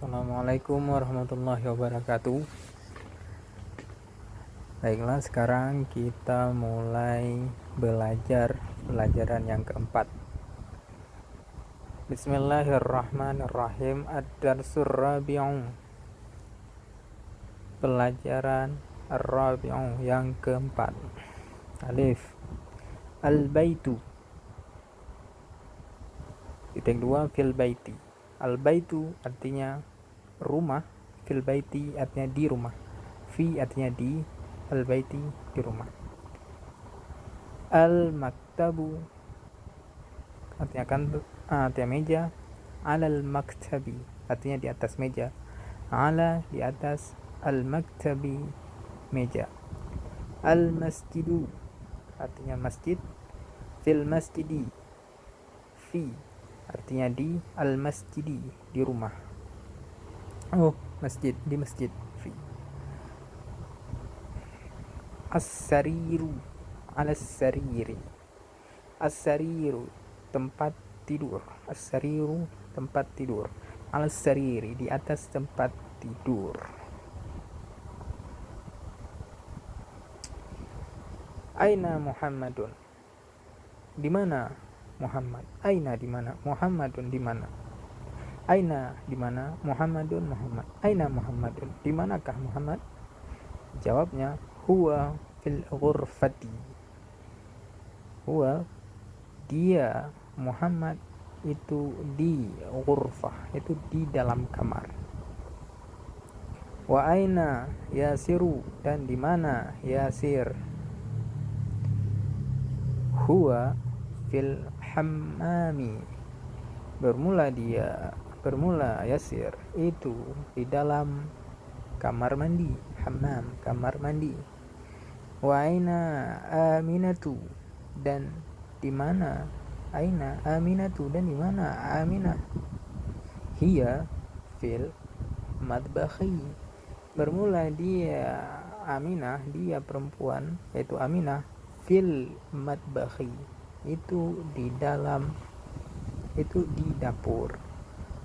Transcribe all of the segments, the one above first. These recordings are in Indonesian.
Assalamualaikum warahmatullahi wabarakatuh. Baiklah, sekarang kita mulai pelajaran yang keempat. Bismillahirrahmanirrahim. Ad-darsur rabi'u. Pelajaran ar-rabi'u yang keempat. Alif. Al-baitu. Titik 2 fil baiti. Al-baitu artinya rumah, fil baiti artinya di rumah, fi artinya di, al-baiti di rumah. Al-maktabu artinya artinya meja, alal maktabi artinya di atas meja, ala di atas, al-maktabi meja. Al-masjidu artinya masjid, fil masjidi fi artinya di, al-masjidi di rumah. Masjid, di masjid, fi. As-sariru, alas-sariri. As-sariru tempat tidur, as-sariru tempat tidur, alas-sariri di atas tempat tidur. Aina Muhammadun, di mana Muhammad? Aina di mana? Muhammadun di mana? Aina di mana? Muhammadun Muhammad. Aina Muhammadun, di manakah Muhammad? Jawabnya huwa fil ghurfati. Huwa dia, Muhammad itu di ghurfah, itu di dalam kamar. Wa aina Yasiru, dan di mana Yasir? Huwa fil hammami. Bermula Yasir itu di dalam kamar mandi, hammam, kamar mandi. Wa aina Aminatu, dan di mana aina Aminatu, dan di mana Aminah? Hiya fil madbakhi. Bermula Aminah, dia perempuan yaitu Aminah, fil madbakhi, itu di dalam, itu di dapur.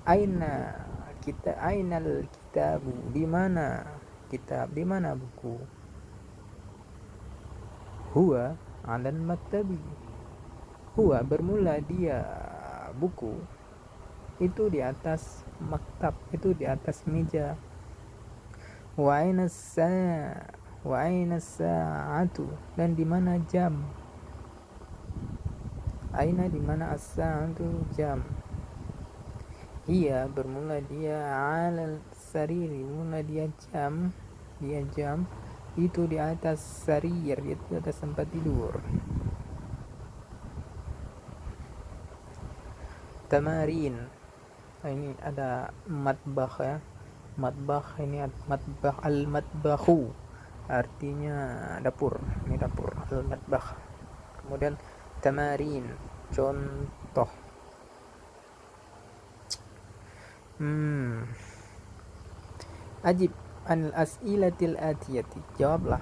Ainal kitabu, di mana kitab, di mana buku? Huwa 'alal maktabi. Huwa bermula buku itu di atas maktab, itu di atas meja. Wa aina sa'atu, dan di mana jam? Aina di mana as-sa'atu, jam. Iya bermula 'alal sariri, bermula jam itu di atas sarir, itu di atas tempat tidur. Tamarin, ini ada matbakh ya. Matbakh ini matbakh, al-matbakhu artinya dapur, ini dapur, al-matbakh. Kemudian tamarin, contoh. Ajib anil as'ilatil atiyati, jawablah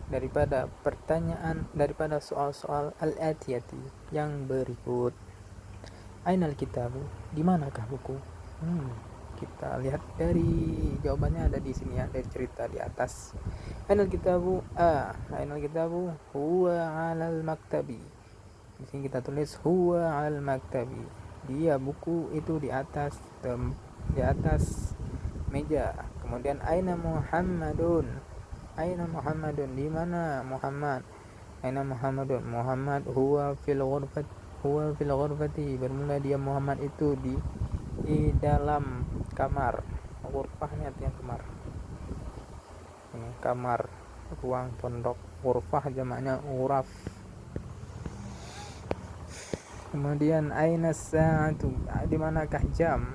daripada pertanyaan, daripada soal-soal al-atiyati yang berikut. Ainal kitabu, di manakah buku? Kita lihat dari jawabannya, ada di sini ya, dari cerita di atas. Ainal kitabu huwa 'alal maktabi. Di sini kita tulis huwa 'alal maktabi. Dia, buku itu di atas meja. Kemudian aina Muhammadun, di mana Muhammad? Aina Muhammadun, Muhammad huwa fil ghurfati, bermula dia Muhammad itu di dalam kamar. Ghurfah ini artinya kamar. Ini kamar, ruang, pondok. Ghurfah jamaknya ghuraf. Kemudian aina sa'atu, di manakah jam?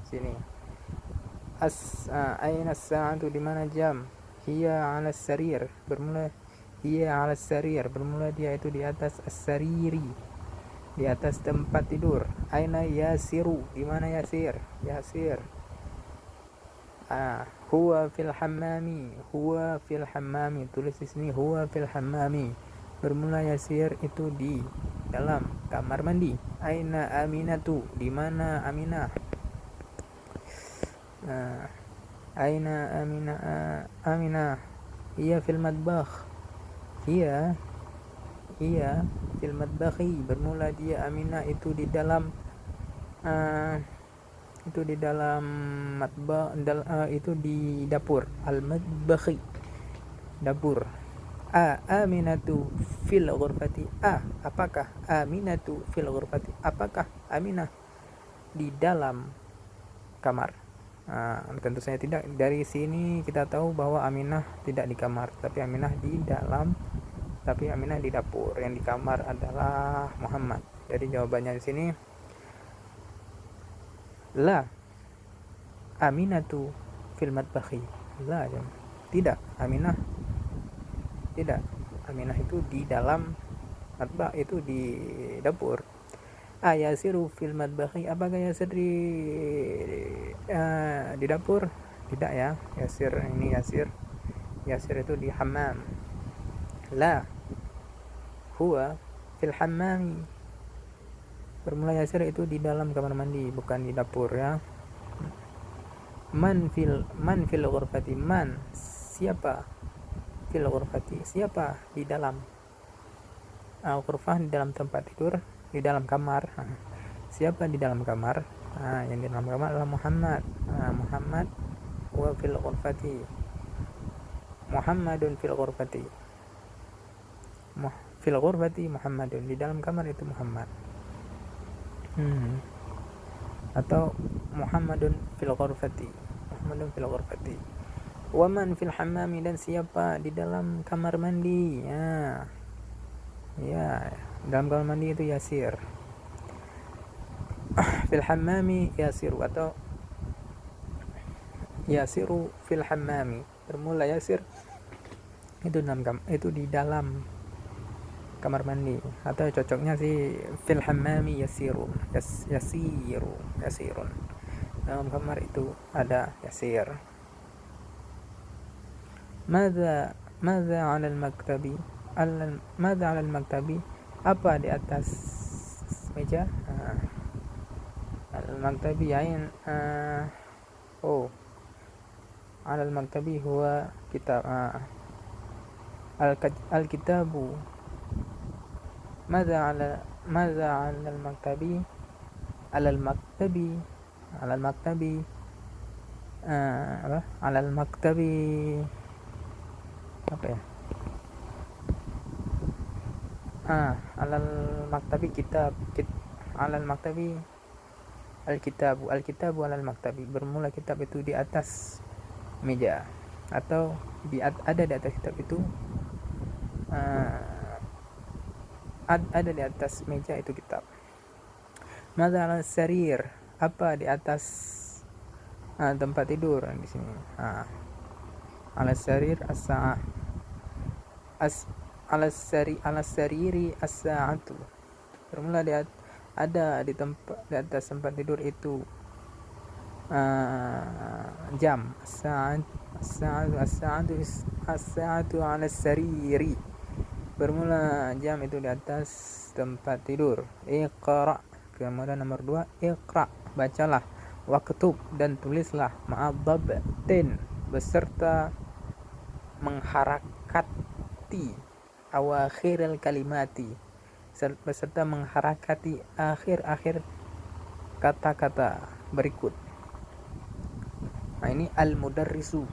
Sini. Aina sa'atu, di mana jam? Hiya 'ala sarir, bermula dia itu di atas as-sariri, di atas tempat tidur. Aina Yasiru, di mana Yasir? Huwa fil hammami, tulis di sini huwa fil hammami. Bermula Yasir itu di dalam kamar mandi. Aina Aminatu, di mana Aminah? Aina Aminah? Ia fil matbakh. Ia fil matbakhi, bermula dia Aminah itu di dalam itu di dapur. Al matbakhi, dapur. Aminatu fil ghurfati. Apakah Aminatu fil ghurfati? Apakah Aminah di dalam kamar? Tentu saja tidak. Dari sini kita tahu bahwa Aminah tidak di kamar, tapi Aminah di dapur. Yang di kamar adalah Muhammad. Jadi jawabannya di sini la Aminatu fil matbakhi. La, tidak. Aminah itu di dalam matbakh, itu di dapur. Yasiru fil matbakhi, apakah Yasir di dapur? Tidak ya. Yasir itu di hammam. La, huwa fil hammami, bermula Yasir itu di dalam kamar mandi, bukan di dapur ya. Man fil ghurfati, man, siapa, fil ghurfati, siapa di dalam ghurfah, di dalam tempat tidur, di dalam kamar. Siapa di dalam kamar? Yang di dalam kamar adalah Muhammad. Muhammad wa fil ghurfati, Muhammadun fil ghurfati, fil ghurfati Muhammadun, di dalam kamar itu Muhammad. Atau Muhammadun fil ghurfati, waman fil hammami, dan siapa di dalam kamar mandi. Dalam kamar mandi itu Yasir. Fil hammami Yasiru, atau Yasiru fil hammami, bermula Yasir itu di dalam kamar mandi, atau cocoknya sih fil hammami Yasirun. Dalam kamar itu ada Yasir. Madza 'ala al-maktabi? Madza 'ala al-maktabi? Apa di atas meja? Al-maktabi ain 'ala al-maktabi huwa kitab. Al-kitabu. Madza 'ala al-maktabi? Ala al-maktabi apa ya? Alal maktabi kitab. Alal maktabi al-kitabu alal maktabi, bermula kitab itu di atas meja, atau ada di atas kitab itu, ada di atas meja itu kitab. Madza 'ala sarir? Apa di atas tempat tidur di sini? Ala sarir as-sa'ah. Ala sariri as-sa'atu, bermula ada di atas tempat tidur itu jam. As-sa'atu ala sariri, bermula jam itu di atas tempat tidur. Iqra, kemudian nomor 2, iqra, bacalah. Waktub, dan tulislah. Ma'adhabtin, beserta mengharakati. Awakhiril kalimati, beserta mengharakati akhir-akhir kata-kata berikut. Ini al-mudarrisu,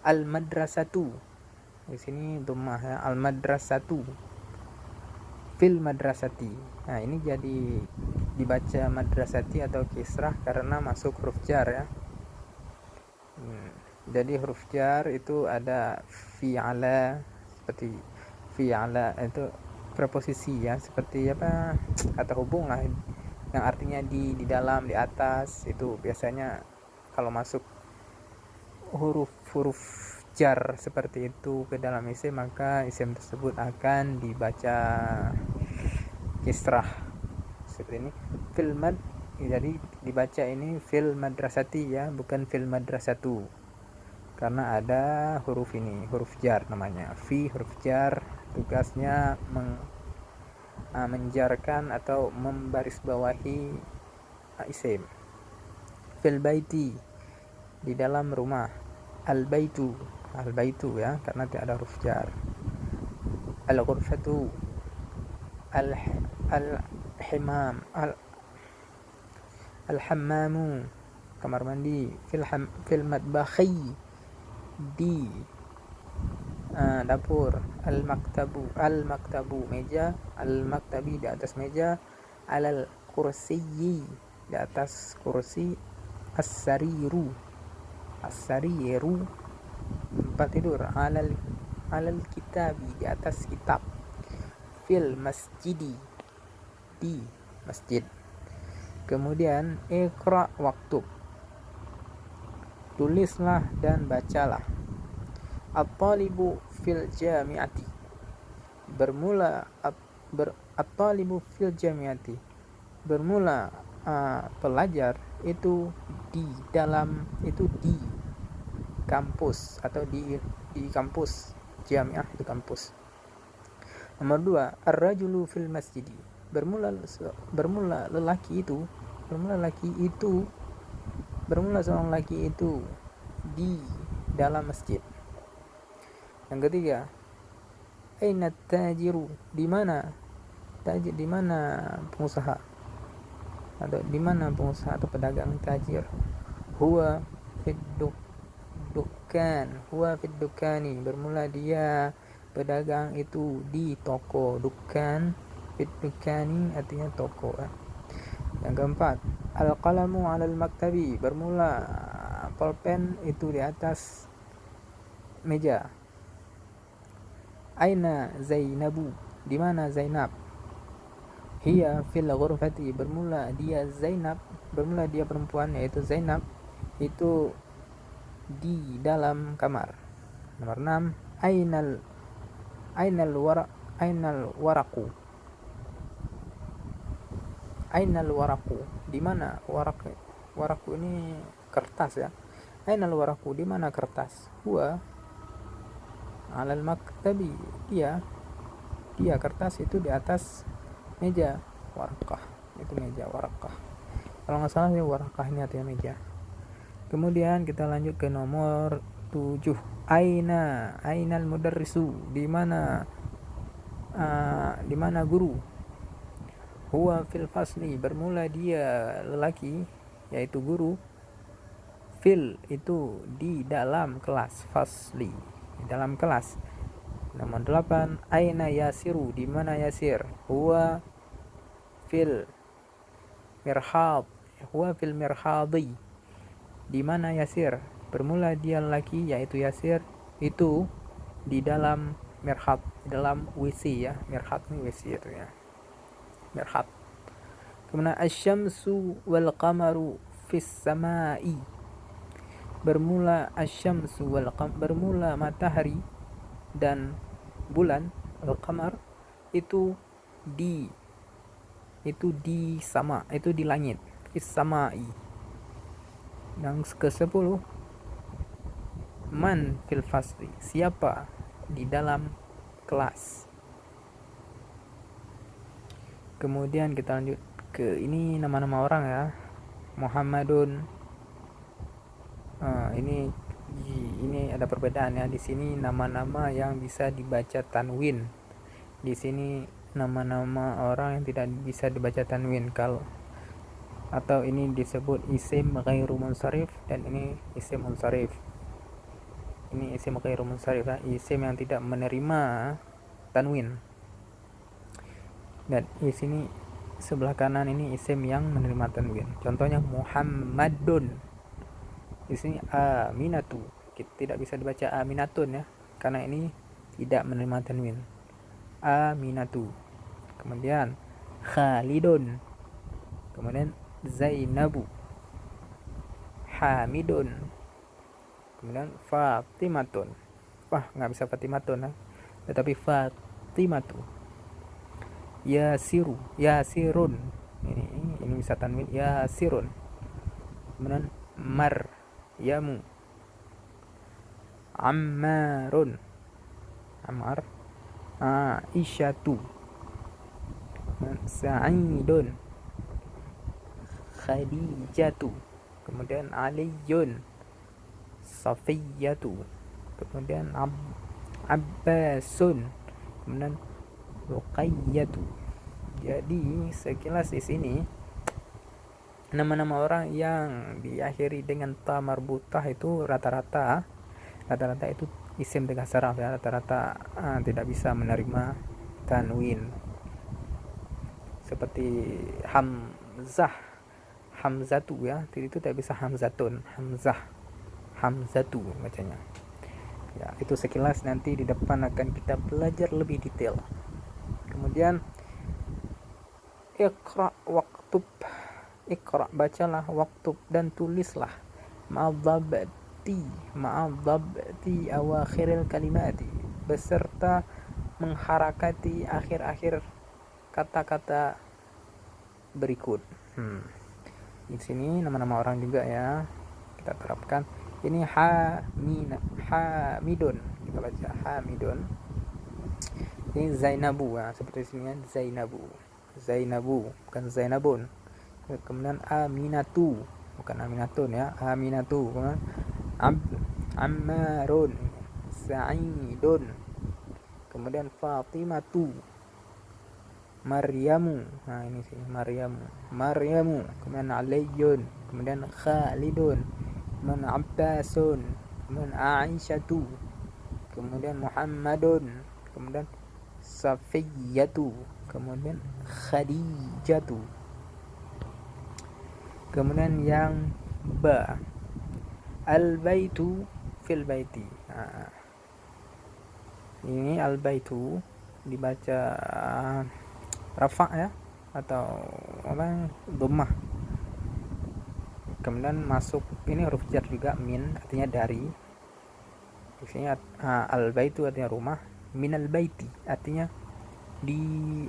al-madrasatu. Di sini dhammah ya, al-madrasatu fil madrasati. Ini jadi dibaca madrasati atau kisrah karena masuk huruf jar ya. Jadi huruf jar itu ada fi'ala, seperti fi'ala itu preposisi ya, seperti apa, kata hubung lah, yang artinya di dalam, di atas. Itu biasanya kalau masuk huruf jar seperti itu ke dalam isim, maka isim tersebut akan dibaca kisrah seperti ini. Fil mad, jadi dibaca ini fil madrasati ya, bukan fil madrasatu, karena ada huruf ini, huruf jar namanya. Fi huruf jar, tugasnya menjarkan atau membarisbawahi isim. Fil baiti, di dalam rumah. Al baitu ya, karena tidak ada huruf jar. Al ghurfatu, al himam, al hammamu, kamar mandi. Fil matbakhi, di dapur. Al maktabu, meja. Al maktabi, di atas meja. Alal kursiyi, di atas kursi. As-sariru, tempat tidur. Alal kitabi, di atas kitab. Fil masjidi, di masjid. Kemudian iqra waktub, tulislah dan bacalah. At-talibu fil jami'ati, at-talibu fil jami'ati, bermula pelajar itu di kampus atau di kampus. Jami'ah itu kampus. Nomor 2, ar-rajulu fil masjidi, bermula seorang laki itu di dalam masjid. Yang ketiga, aina tajiru, di mana pengusaha, atau di mana pengusaha atau pedagang. Tajir. Huwa fid dukani, bermula dia pedagang itu di toko. Dukan, fid dukani artinya toko. Yang keempat, al-qalamu 'alal maktabi, bermula pulpen itu di atas meja. Aina Zainabu, di mana Zainab. Hiya fil ghurfati, bermula dia perempuan yaitu Zainab itu di dalam kamar. Nomor 6, ainal waraku, di mana waraku ini kertas ya. Ainal waraku, di mana kertas. Huwa alal maktabi, dia kertas itu di atas meja. Warakah, itu meja. Warakah, kalau nggak salah ya, warakah ini artinya meja. Kemudian kita lanjut ke nomor 7. Ainal mudarrisu, di mana guru. Huwa fil fasli, bermula dia lelaki yaitu guru. Fil itu di dalam kelas. Fasli, di dalam kelas. Nomor 8, aina yasiru, di mana Yasir. Huwa fil mirhadi, di mana Yasir, bermula dia lelaki yaitu Yasir itu di dalam mirhad, di dalam WC ya. Mirhad ini WC itu ya, mirhad. Kemudian asyamsu wal qamaru fis samai, bermula asyamsu wal qamar, bermula matahari dan bulan. Al-qamar itu di sama, itu di langit. Fis samai. Yang ke-10, man fil fasli, siapa di dalam kelas. Kemudian kita lanjut ke ini nama-nama orang ya. Muhammadun. Ini ada perbedaan ya. Di sini nama-nama yang bisa dibaca tanwin. Di sini nama-nama orang yang tidak bisa dibaca tanwin. Atau ini disebut isim ghairu munsharif, dan ini isim munsharif. Ini isim ghairu munsharif ya, isim yang tidak menerima tanwin. Dan di sini sebelah kanan ini isim yang menerima tanwin. Contohnya Muhammadun. Di sini Aminatu, tidak bisa dibaca Aminatun ya, karena ini tidak menerima tanwin. Aminatu. Kemudian Khalidun. Kemudian Zainabu. Hamidun. Kemudian Fatimatun. Nggak bisa Fatimatun ya, tetapi Fatimatu. Yasirun. Ini bisa tanwin. Yasirun. Kemudian Maryamu. Ammarun. Ammar. Aisyatu, Sa'idun, Khadijatu, kemudian Aliyun, Safiyatu, kemudian Abbasun, kemudian Ruqayyatu. Jadi sekilas di sini nama-nama orang yang diakhiri dengan ta marbutah itu rata-rata itu isim dengan saraf ya, rata-rata tidak bisa menerima tanwin. Seperti Hamzatu ya, itu tidak bisa Hamzatun, Hamzatu bacanya. Ya, itu sekilas, nanti di depan akan kita belajar lebih detail. Kemudian Iqra waktub, Iqra bacalah, waktub dan tulislah, ma'adzabti awakhiril kalimati, beserta mengharakati akhir-akhir kata-kata berikut. Di sini nama-nama orang juga ya, kita terapkan. Ini Hamidun, kita baca Hamidun. Ini Zainabu ya, seperti sini Zainabu bukan Zainabun. Kemudian Aminatu bukan Aminatun ya, Aminatu. Kemudian Ammarun, Sa'idun, kemudian Fatimatu, Maryamu. Nah ini sih Maryamu, kemudian Aliyun, kemudian Khalidun, kemudian Abbasun, kemudian Aisyatu, kemudian Muhammadun, kemudian Safiyatu, kemudian Khadijatu. Kemudian yang ba, al-baitu fil baiti. Ini al-baitu dibaca rafa ya, atau apa, dhammah. Kemudian masuk ini huruf jar juga, min artinya dari. Di sini al-baitu artinya rumah, minal baiti artinya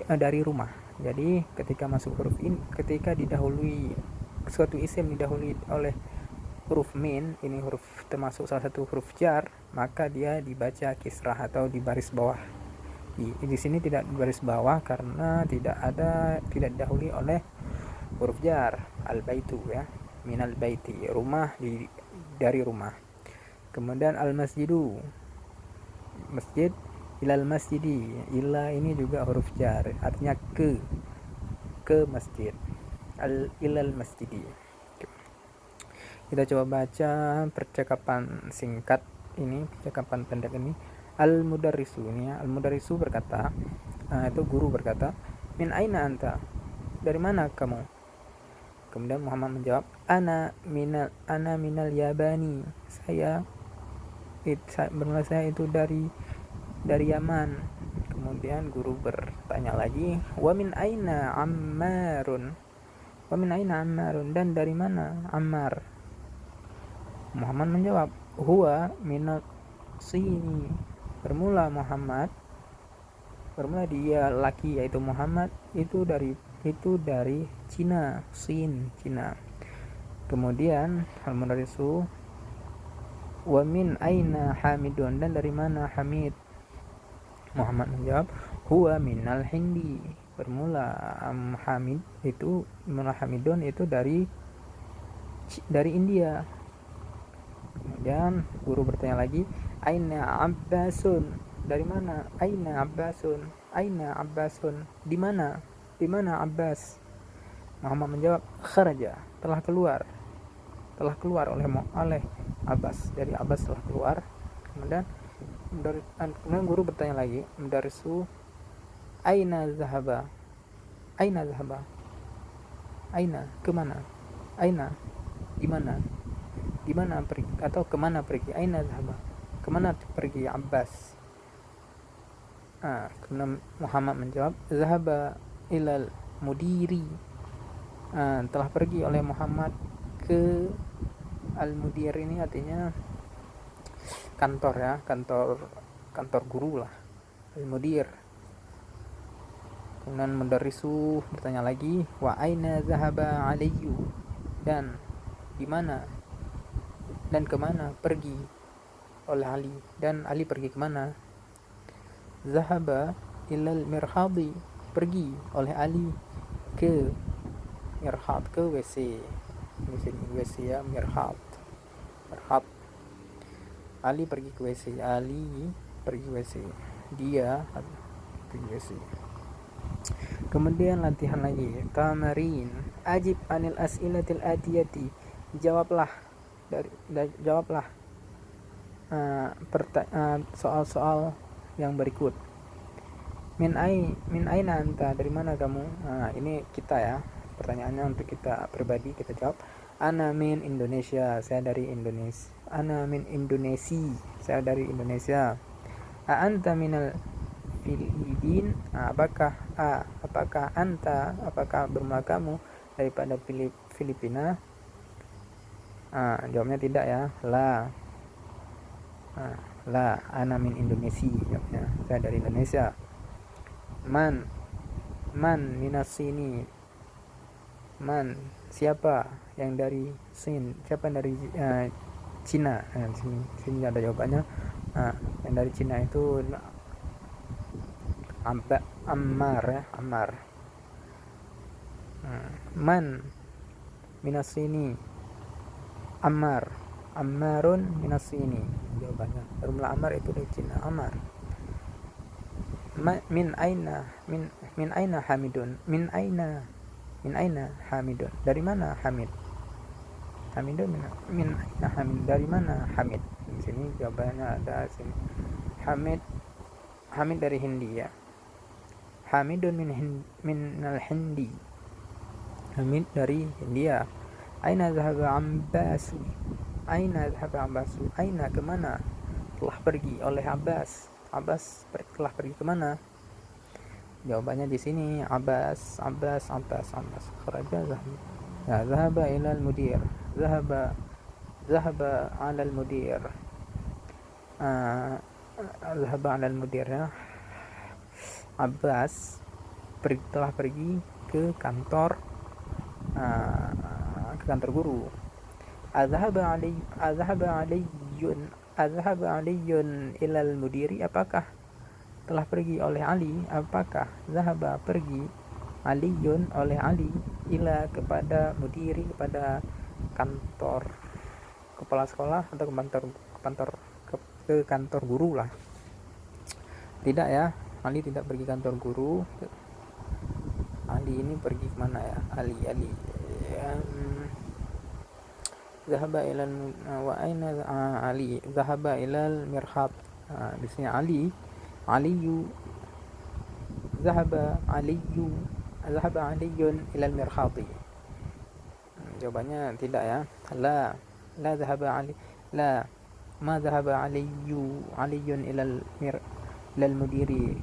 dari rumah. Jadi ketika masuk huruf ini, ketika didahului suatu isim didahului oleh huruf min, ini huruf termasuk salah satu huruf jar, maka dia dibaca kisrah atau di baris bawah. Di sini tidak di baris bawah karena tidak didahului oleh huruf jar. Al-baitu ya, minal baiti, rumah, dari rumah. Kemudian al-masjidu, masjid, ilal masjidi, ila ini juga huruf jar, artinya ke masjid. Ilal masjidi. Kita coba baca percakapan singkat ini, percakapan pendek ini. Al-mudarrisu ini ya, al-mudarrisu berkata, itu guru berkata, min aina anta, dari mana kamu? Kemudian Muhammad menjawab, ana minal yabani, saya itu dari Yaman. Kemudian guru bertanya lagi, wa min aina Ammarun, dan dari mana Ammar? Muhammad menjawab, huwa minal sini, bermula dia laki yaitu Muhammad itu dari Cina, Cina. Kemudian al-mudarrisu, wa min aina Hamidun, dan dari mana Hamid? Muhammad menjawab, huwa minal Hindi, bermula Hamidun itu dari India. Kemudian guru bertanya lagi, aina Abbasun, dari mana? Aina Abbasun, di mana Abbas? Muhammad menjawab, kharaja, telah keluar oleh Abbas, dari Abbas telah keluar. Kemudian guru bertanya lagi, mendarisu, aina zahaba, aina kemana, aina di mana pergi atau kemana pergi, aina zahaba, kemana pergi Abbas? Kemudian Muhammad menjawab, zahaba ilal mudiri, telah pergi oleh Muhammad ke al-mudir, ini artinya kantor ya, kantor guru lah, al-mudir. Kemudian mudarrisu bertanya lagi, wa aina zahaba Aliyu, dan di mana dan kemana pergi oleh Ali, dan Ali pergi kemana? Zahaba ilal mirhadi, pergi oleh Ali ke mirhad, ke WC. Di sini WC ya, mirhad. Mirhad. Ali pergi ke WC. Ali pergi ke WC. Dia pergi ke WC. Kemudian latihan lagi. Tamarin. Ajib anil as'ilatil atiyati. Jawablah soal-soal yang berikut. Min aina anta, dari mana kamu? Ini kita ya. Pertanyaannya untuk kita pribadi, kita jawab. Ana min Indonesia, saya dari Indonesia. Ana min Indonesi, saya dari Indonesia. Anta minal Filipin, apakah anta, apakah bermula kamu daripada Filipina? Jawabnya tidak ya. La, ana min Indonesi, jawabnya saya dari Indonesia. Man minas sini, man siapa yang dari Sin, siapa yang dari Cina. Sini ada jawabannya. Yang dari Cina itu Ammar ya, Ammar. Man minas sini, Ammarun minas sini, jawabannya. Bermula Ammar itu dari Cina, Ammar. Min aina Hamidun, min aina Hamidun, dari mana Hamid? Hamidun min aina Hamid, dari mana Hamid? Di sini jawabannya ada sini. Hamid dari Hindi ya. Hamidun min al-Hindi, Hamid dari India. Aina dhahaba Abbasu, aina kemana telah pergi oleh Abbas telah pergi kemana? Jawabannya di sini Abbas. Kharaja zahaba ilal mudir, zahaba alal mudir, zahaba alal mudir ya. Abbas telah pergi ke kantor guru. Azhaba Aliyun ilal mudiri, apakah telah pergi oleh Ali? Apakah zahaba pergi Aliyun oleh Ali ila kepada mudiri, kepada kantor kepala sekolah atau ke kantor guru lah. Tidak ya, Ali tidak pergi kantor guru. Ali ini pergi kemana ya? Ali zahaba ilal wa aina Ali zahaba ilal mirhab. Di sini Aliyu zahaba Aliyun ilal mirhadi. Jawabannya tidak ya. La zahaba Ali, la ma zahaba Aliyun ilal mudiri.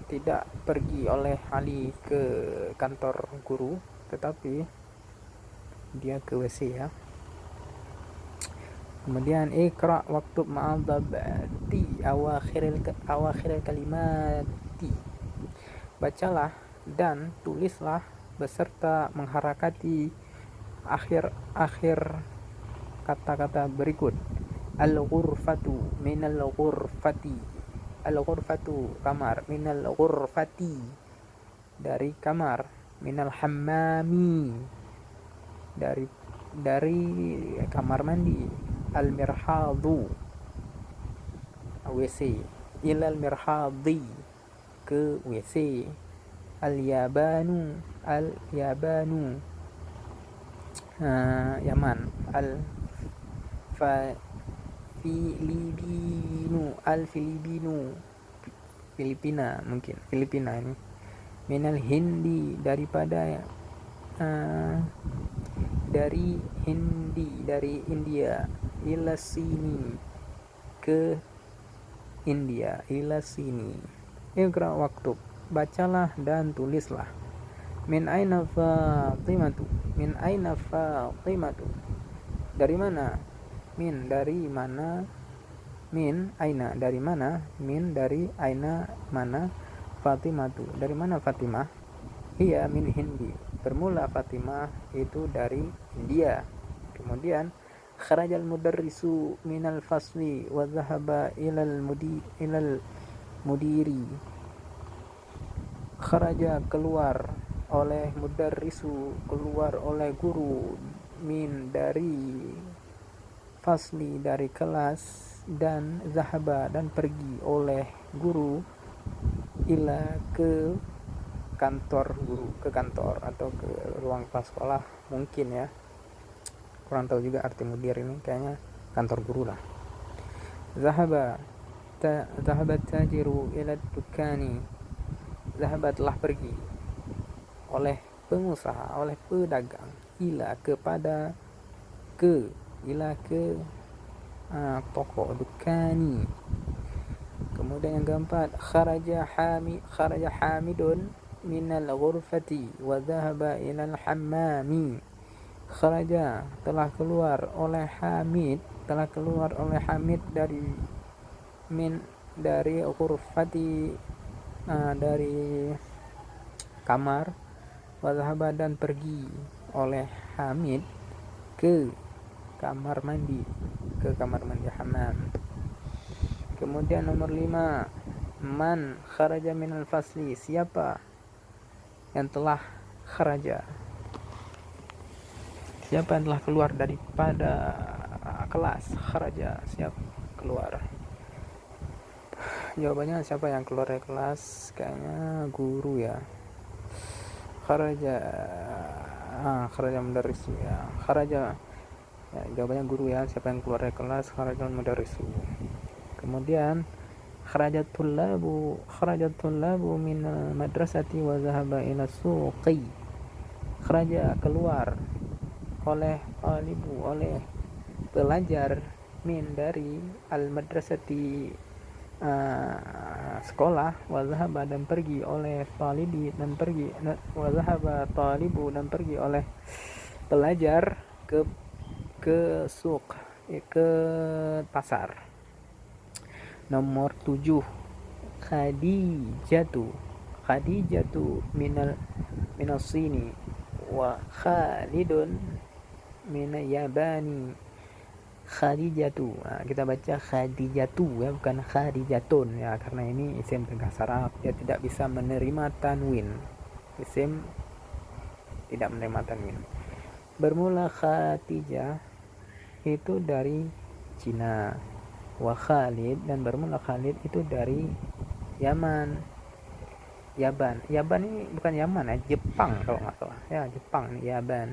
Tidak pergi oleh Ali ke kantor guru, tetapi dia ke WC ya. Kemudian ikra waktu ma'adabati awakhiril kalimati. Bacalah dan tulislah beserta mengharakati akhir kata-kata berikut. Al-ghurfatu minal ghurfati, al-ghurfatu kamar, minal ghurfati dari kamar, minal hammami dari kamar mandi, al-mirhadu WC, ilal mirhadi ke WC, al-yabanu Yaman, al-Filipinu Filipina, mungkin Filipina ini. Minal Hindi daripada dari India, ila sini ke India, ila sini. Iqra waktu, bacalah dan tulislah. Min aina Fatimatu, dari mana? Dari aina mana? Fatimatu, dari mana Fatimah? Hiya min Hindi, bermula Fatimah itu dari India. Kemudian Kharajal mudarrisu minal fasli wa dhahaba ilal mudiri. Kharaja keluar oleh mudarrisu, keluar oleh guru, min dari fasli dari kelas, dan zahaba dan pergi oleh guru, ila ke kantor guru, ke kantor atau ke ruang kelas sekolah mungkin ya, kurang tahu juga arti mudir ini, kayaknya kantor guru lah. Zahabat tajiru ila dukani. Zahabat telah pergi oleh pengusaha, oleh pedagang, ila kepada ke, ila ke toko, dukani. Kemudian yang keempat, kharaja hamidun minal ghurfati wa dhahaba ilal hammami. Kharaja telah keluar oleh Hamid dari ghurfati, dari kamar, wa dhahaba dan pergi oleh Hamid ke kamar mandi hammam. Kemudian nomor 5, man kharaja minal fasli, siapa yang telah kharaja, siapa yang telah keluar daripada kelas. Kharaja, siapa keluar. Jawabannya siapa yang keluar dari kelas, kayaknya guru ya. Kharaja mudarrisu ya. Kharaja ya, jawabannya guru ya. Siapa yang keluar dari kelas, kharaja mudarrisu. Kemudian kharajat tullabu min madrasati wa dhahaba ila suqi. Kharaja keluar oleh pelajar, min dari al madrasati sekolah, wa dhahaba dan pergi oleh talibi dan pergi, wa dhahaba talibu dan pergi oleh pelajar ke suq, ke pasar. Nomor 7, Khadijatu minal sini wa Khalidun minal yabani. Khadijatu, kita baca Khadijatu ya, bukan Khadijatun ya, karena ini isim berbahasa Arab, dia tidak bisa menerima tanwin. Isim tidak menerima tanwin. Bermula Khadijah itu dari Cina, wa Khalid dan bermula Khalid itu dari Yaban ini bukan Yaman ya, Jepang kalau nggak salah ya, Jepang nih, Yaban.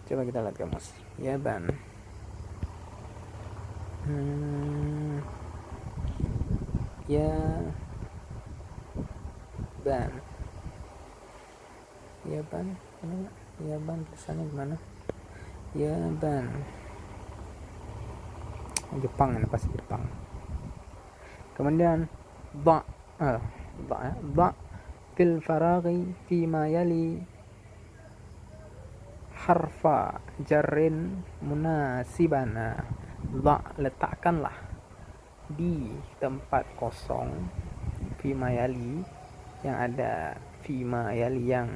Coba kita lihat kamus Yaban. Yaban tulisannya gimana? Yaban, Jepang, ini pasti Jepang. Kemudian ba fil faraghi fi ma yali harfa jarrin munasibana. Letakkanlah di tempat kosong, fi ma yali yang ada, fi ma yali yang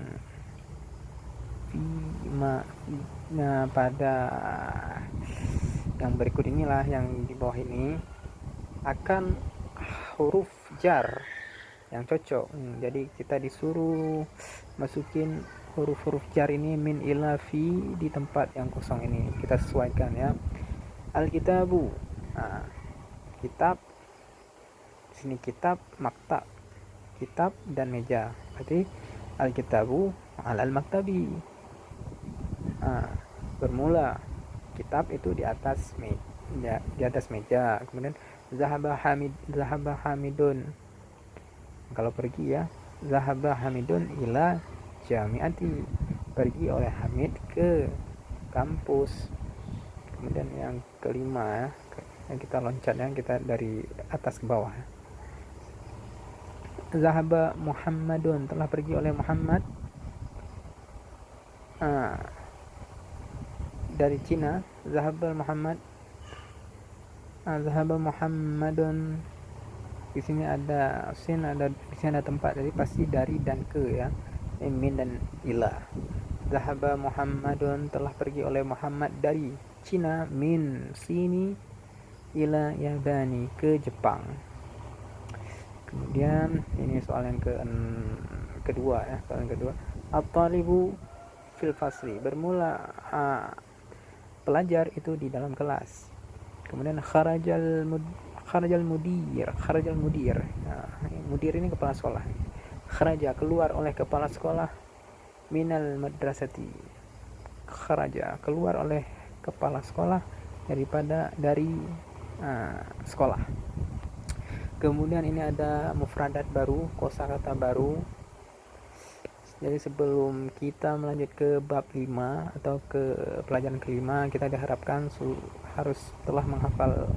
pada yang berikut inilah, yang di bawah ini akan huruf jar yang cocok. Jadi kita disuruh masukin huruf-huruf jar ini, min, ila, fi, di tempat yang kosong ini. Kita sesuaikan ya. Alkitabu, kitab, sini kitab, maktab, kitab dan meja. Berarti alkitabu alal maktabi. Bermula kitab itu di atas meja. Kemudian zahaba hamidun, kalau pergi ya, zahaba hamidun ila jami'ati, pergi oleh Hamid ke kampus. Kemudian yang kelima ya, yang kita loncat ya, kita dari atas ke bawah. Zahaba Muhammadun, telah pergi oleh Muhammad dari Cina. Zahaba Muhammadun, di sini ada sin, di sini ada tempat, jadi pasti dari dan ke ya, min dan ila. Zahaba Muhammadun, telah pergi oleh Muhammad dari Cina, min sini ila Yabani, ke Jepang. Kemudian ini soal yang kedua ya, soal yang kedua. At-talibu fil fasli, bermula pelajar itu di dalam kelas. Kemudian kharajal mudir. Nah, mudir ini kepala sekolah. Kharaja, keluar oleh kepala sekolah. Minal madrasati, kharaja, keluar oleh kepala sekolah dari sekolah. Kemudian ini ada mufradat baru, kosakata baru. Jadi sebelum kita melanjut ke bab 5 atau ke pelajaran kelima, kita diharapkan harus telah menghafal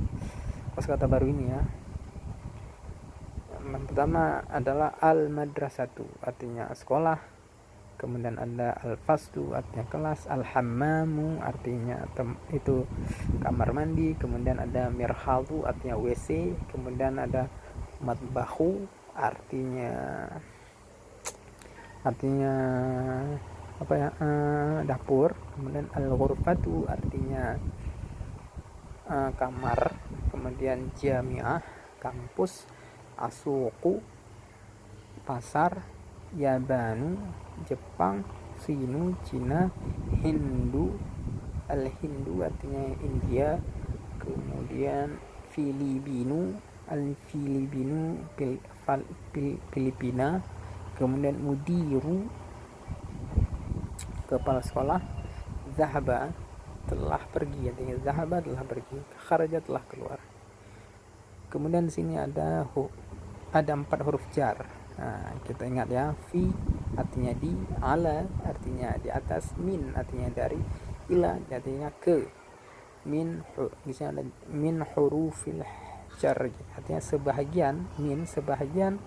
kosakata baru ini ya. Yang pertama adalah al-madrasatu, artinya sekolah. Kemudian ada al-faslu, artinya kelas. Al-hammamu, artinya itu kamar mandi. Kemudian ada mirhadu, artinya WC. Kemudian ada matbahu, artinya apa ya, dapur. Kemudian al-ghurfatu, artinya kamar. Kemudian jami'ah, kampus. Asuku, pasar. Yabanu, Jepang. Sinu, Cina. Hindu, al-Hindu artinya India. Kemudian Filipinu, al-Filipinu, Filipina. Kemudian mudiru, kepala sekolah. Zahaba, telah pergi, artinya zahaba telah pergi. Kharaja, telah keluar. Kemudian di sini ada 4 huruf jar. Nah, kita ingat ya, fi artinya di, ala artinya di atas, min artinya dari, ila artinya ke. Di sini ada min hurufil jar, artinya sebahagian, min sebahagian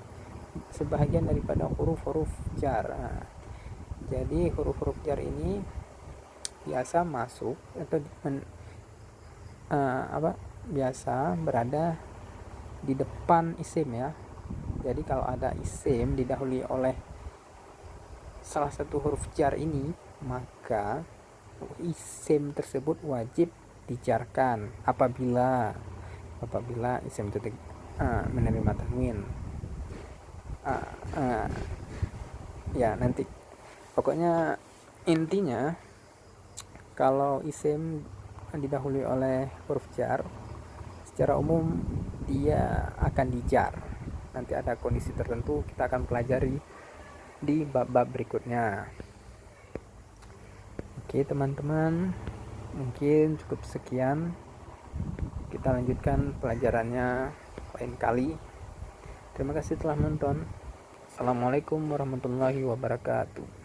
daripada huruf-huruf jar. Jadi huruf-huruf jar ini biasa masuk atau biasa berada di depan isim ya. Jadi kalau ada isim didahului oleh salah satu huruf jar ini, maka isim tersebut wajib dijarkan apabila isim itu menerima tanwin. Ya nanti pokoknya intinya kalau isim didahului oleh huruf jar, secara umum dia akan dijar. Nanti ada kondisi tertentu kita akan pelajari di bab-bab berikutnya. Oke teman-teman, mungkin cukup sekian. Kita lanjutkan pelajarannya lain kali. Terima kasih telah menonton. Assalamualaikum warahmatullahi wabarakatuh.